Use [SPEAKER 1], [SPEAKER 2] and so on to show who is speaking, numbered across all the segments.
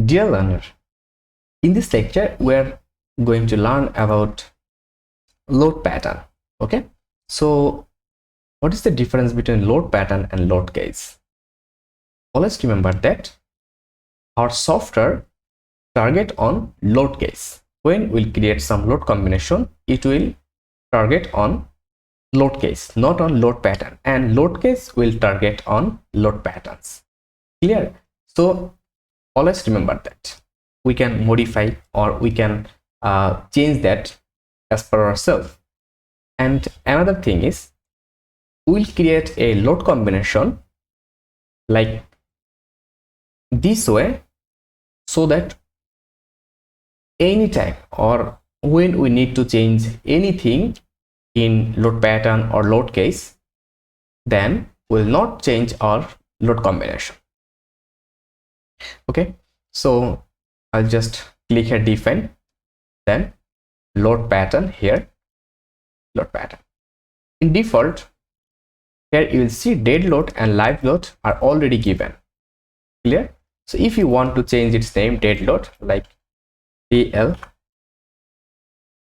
[SPEAKER 1] Dear learner, in this lecture we are going to learn about load pattern. Okay, so what is the difference between load pattern and load case? Always remember that our software target on load case. When we'll create some load combination, it will target on load case, not on load pattern, and load case will target on load patterns. Clear? So always remember that we can modify or we can change that as per ourselves. And another thing is, we'll create a load combination like this way, so that anytime or when we need to change anything in load pattern or load case, then we'll not change our load combination. Okay, so I'll just click here, define, then load pattern here, load pattern. In default, here you will see dead load and live load are already given. Clear? So if you want to change its name, dead load, like DL,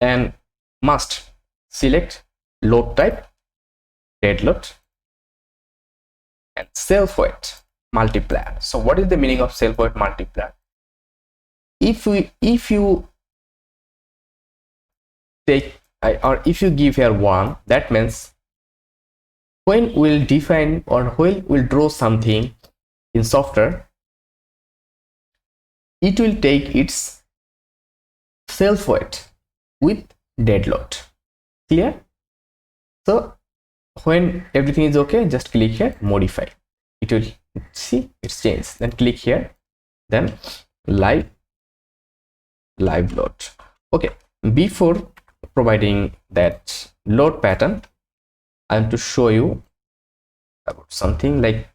[SPEAKER 1] and must select load type, dead load, and self weight multiplier. So what is the meaning of self weight multiplier? If you take or if you give here 1, that means when we'll define or when we'll draw something in software, it will take its self weight with dead load. Clear? So when everything is okay, just click here, modify. It will see it's changed. Then click here, then live load. Okay, before providing that load pattern, I want to show you about something like,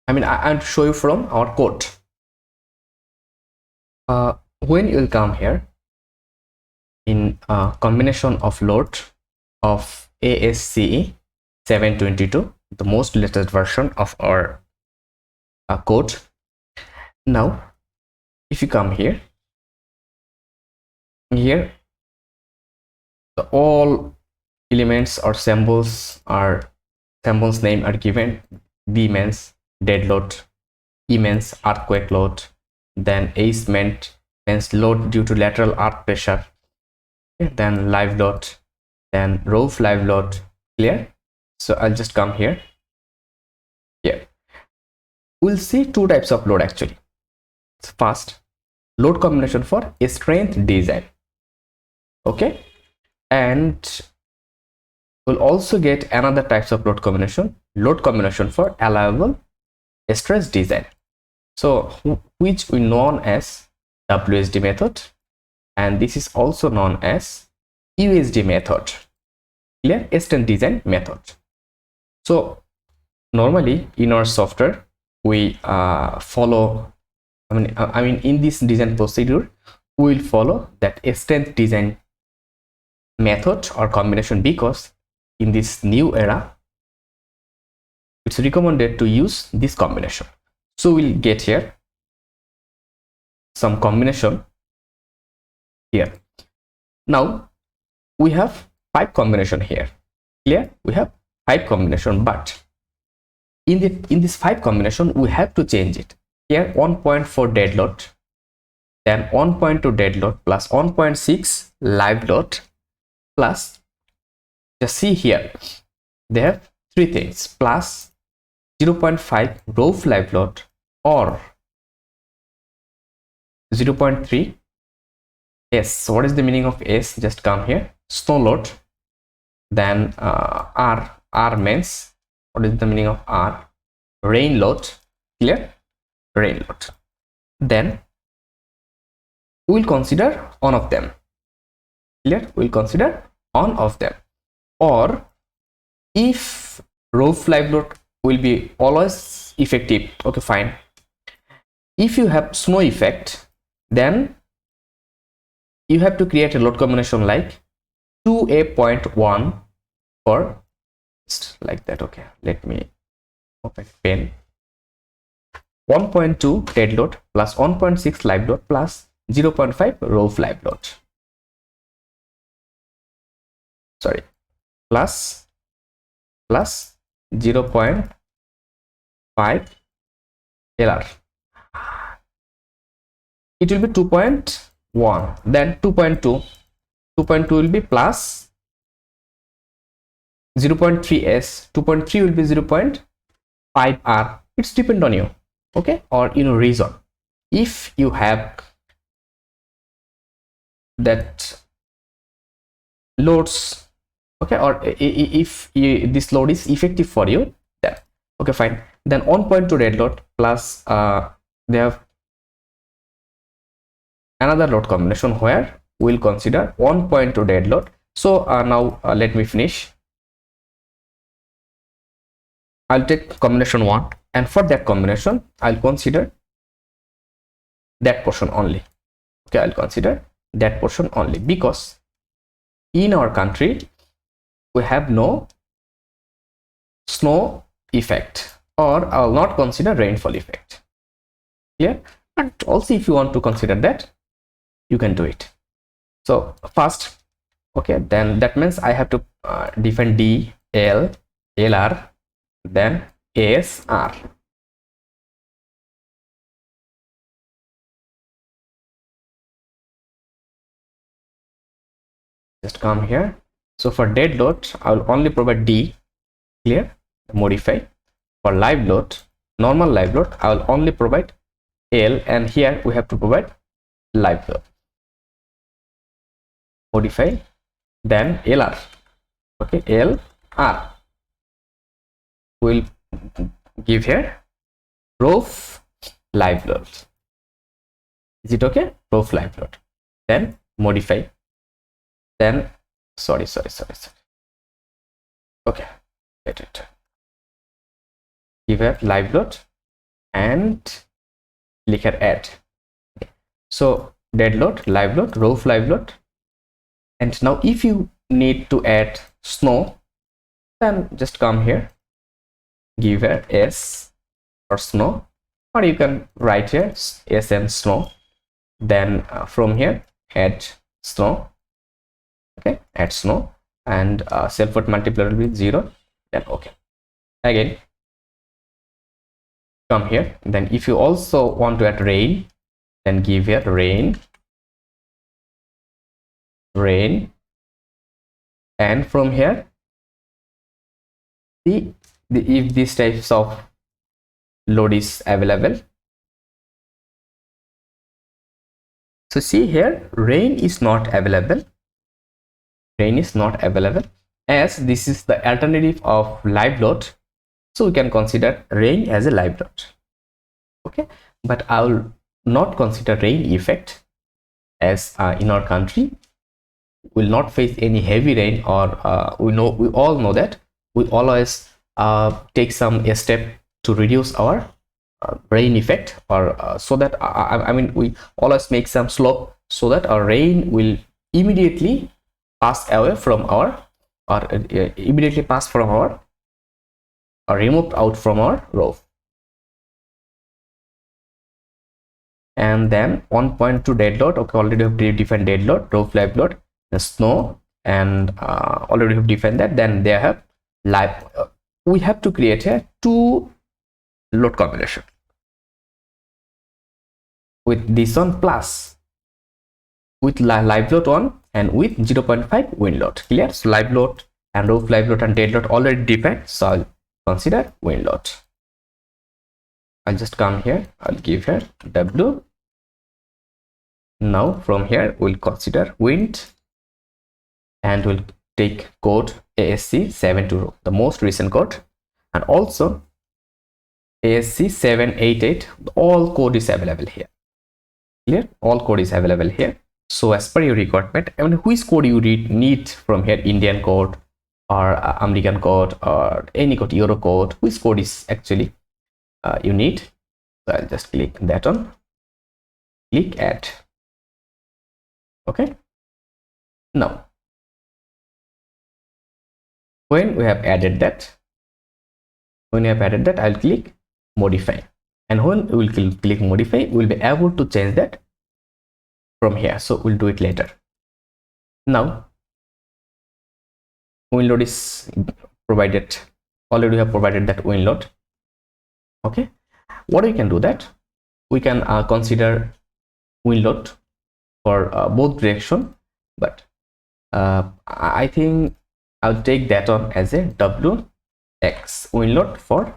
[SPEAKER 1] I want to show you from our code. When you will come here in combination of load of ASCE 722, the most latest version of our code. Now if you come here, all elements or symbols name are given. B means dead load, E means earthquake load, then ACE means load due to lateral earth pressure, then live load, then roof live load. Clear? So I'll just come here. We'll see two types of load actually. First, load combination for a strength design. Okay, and we'll also get another types of load combination for allowable stress design, so which we known as WSD method, and this is also known as USD method. Clear? Strength design method. So normally in our software we follow, in this design procedure we will follow that strength design method or combination, because in this new era it's recommended to use this combination. So we'll get here some combination here. Now we have 5 combination here. Clear? We have 5 combination, but in this 5 combination we have to change it. Here 1.4 dead load, then 1.2 dead load plus 1.6 live load, plus just see here they have 3 things, plus 0.5 roof live load or 0.3 S. So what is the meaning of S? Just come here, snow load, then R means, what is the meaning of R? Rain load. Clear? Rain load. Then we will consider one of them. Clear? We will consider one of them. Or if roof live load will be always effective, okay, fine. If you have snow effect, then you have to create a load combination like 2A.1 for like that. Okay, let me open pen. 1.2 dead load plus 1.6 live load plus 0.5 roof live load. Sorry, plus 0.5 LR. It will be 2.1, then 2.2 will be plus 0.3s, 2.3 will be 0.5 R. It's depend on you, okay, or reason. If you have that loads, okay, or if this load is effective for you, then okay, fine. Then 1.2 dead load plus they have another load combination where we'll consider 1.2 dead load. So now let me finish. I'll take combination 1, and for that combination I'll consider that portion only. Okay, I'll consider that portion only because in our country we have no snow effect, or I'll not consider rainfall effect. Clear? But also if you want to consider that, you can do it. So first, okay, then that means I have to define D, L, LR, then AS, R. Just come here. So for dead load, I will only provide D. Clear? Modify. For live load, normal live load, I will only provide L, and here we have to provide live load. Modify. Then LR. Okay, LR. We'll give here roof live load. Is it okay? Roof live load. Then modify. Then sorry. Okay, get it. Give a live load and click here add. Okay. So dead load, live load, roof live load. And now if you need to add snow, then just come here, give a S or snow, or you can write here S and snow. Then from here add snow. Okay, add snow, and self-worth multiplier will be 0. Then okay, again come here. Then if you also want to add rain, then give here rain, and from here if these types of load is available. So see here, rain is not available. Rain is not available, as this is the alternative of live load, so we can consider rain as a live load. Okay, but I will not consider rain effect, as in our country will not face any heavy rain, or we all know that we always take some step to reduce our rain effect, or so that I mean we always make some slope so that our rain will immediately pass away from our, or immediately pass from our, or removed out from our roof. And then 1.2 dead load. Okay, already have defined dead load, roof live load, the snow, and already have defined that. Then they have live. We have to create a 2 load combination with this one plus with live load on and with 0.5 wind load. Clear? So live load and roof live load and dead load already defined, so I'll consider wind load. I'll just come here, I'll give here W. Now from here we'll consider wind, and we'll take code ASCE 722, the most recent code, and also ASCE 788. All code is available here. Clear? All code is available here. So as per your requirement, I mean, which code you need from here, Indian code or American code or any code, Euro code, which code is actually you need. So I'll just click that on, click add. Okay, now when we have added that, I'll click modify, and when we will click modify, we will be able to change that from here. So we'll do it later. Now win load is provided, already we have provided that win load. Okay, what we can do that we can consider win load for both direction, but I think I'll take that on as a WX win load for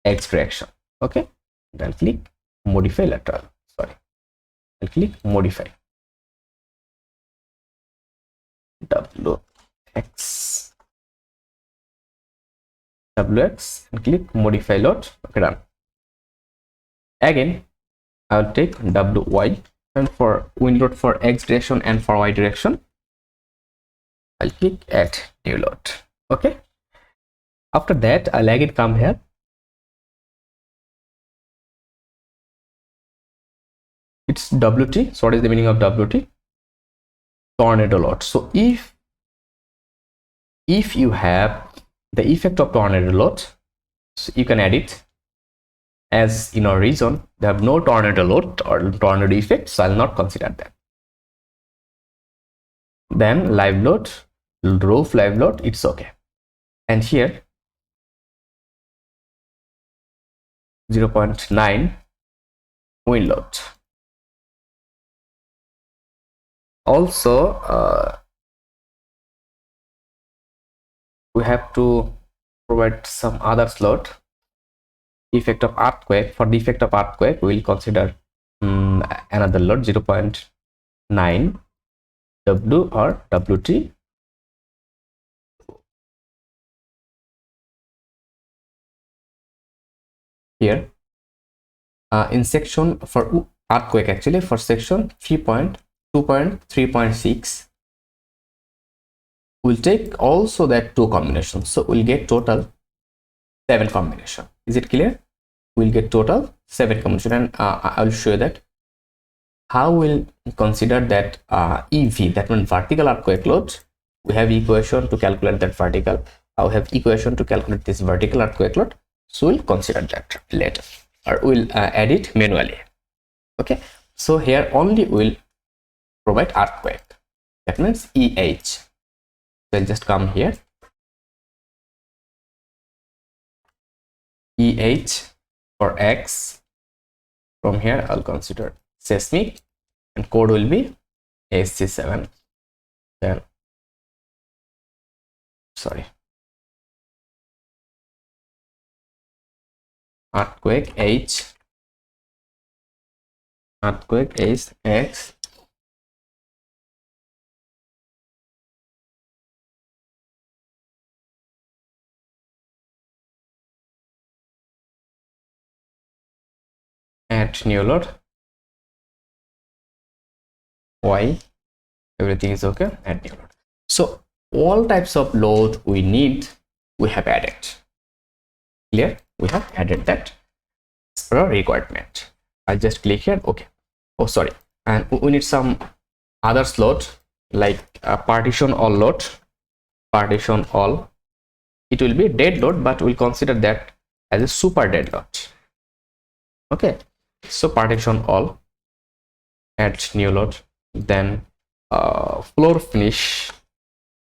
[SPEAKER 1] X direction. Okay, then click modify lateral. Sorry, I'll click modify WX and click modify load. Okay, done. Again, I'll take WY and for win load for X direction and for Y direction, I'll click add new load. Okay, after that I'll again come here, it's WT. So what is the meaning of WT? Tornado load. So if you have the effect of tornado load, so you can add it. As in our region they have no tornado load or tornado effect, so I'll not consider that. Then live load, roof live load, it's okay. And here 0.9 wind load. Also we have to provide some other load. Effect of earthquake, for the effect of earthquake we will consider another load 0.9 W or WT. Here in section for earthquake, actually for section 3.2.3.6 we'll take also that 2 combinations, so we'll get total 7 combination. Is it clear? We'll get total 7 combination, and I'll show you that how we'll consider that EV, that means vertical earthquake load. We have equation to calculate that vertical. I have equation to calculate this vertical earthquake load, so we'll consider that later, or we'll add it manually. Okay, so here only we'll provide earthquake, that means EH. So I'll just come here, EH for X. From here I'll consider seismic, and code will be ASCE 7. Then sorry, earthquake H, earthquake is X, add new load, Y, everything is okay, add new load. So all types of load we need, we have added. Clear? We have added that as per our requirement. I'll just click here. Okay. Oh, sorry. And we need some other load like partition all load. Partition all. It will be dead load, but we'll consider that as a super dead load. Okay. So partition all. Add new load. Then floor finish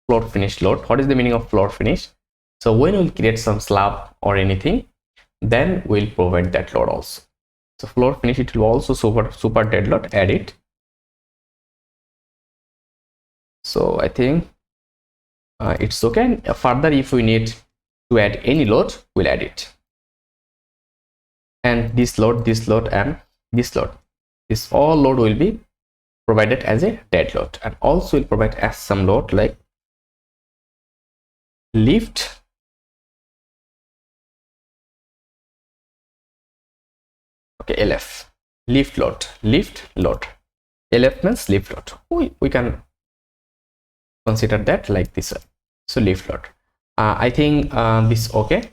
[SPEAKER 1] load. What is the meaning of floor finish? So when we'll create some slab or anything, then we'll provide that load also. So floor finish, it will also super dead load, add it. So I think it's okay. Further, if we need to add any load, we'll add it. And this load, and this load, this all load will be provided as a dead load, and also will provide as some load like lift, okay, LF, lift load, LF means lift load. We can consider that like this one. So lift load, I think this okay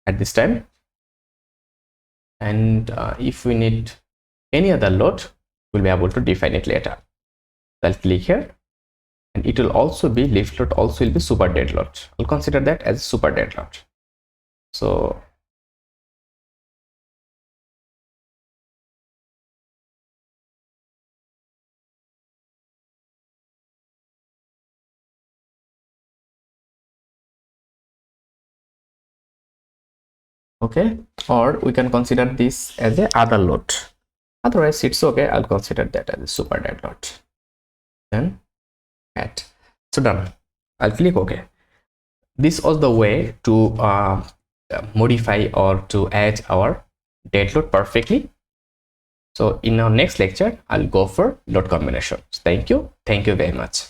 [SPEAKER 1] at this time. And if we need any other load, we'll be able to define it later. I'll click here, and it will also be lift load, also will be super dead load. I'll consider that as super dead load. So okay, or we can consider this as a other load. Otherwise it's okay, I'll consider that as a super dead load. Then add. So done. I'll click OK. This was the way to modify or to add our dead load perfectly. So in our next lecture, I'll go for load combinations. Thank you very much.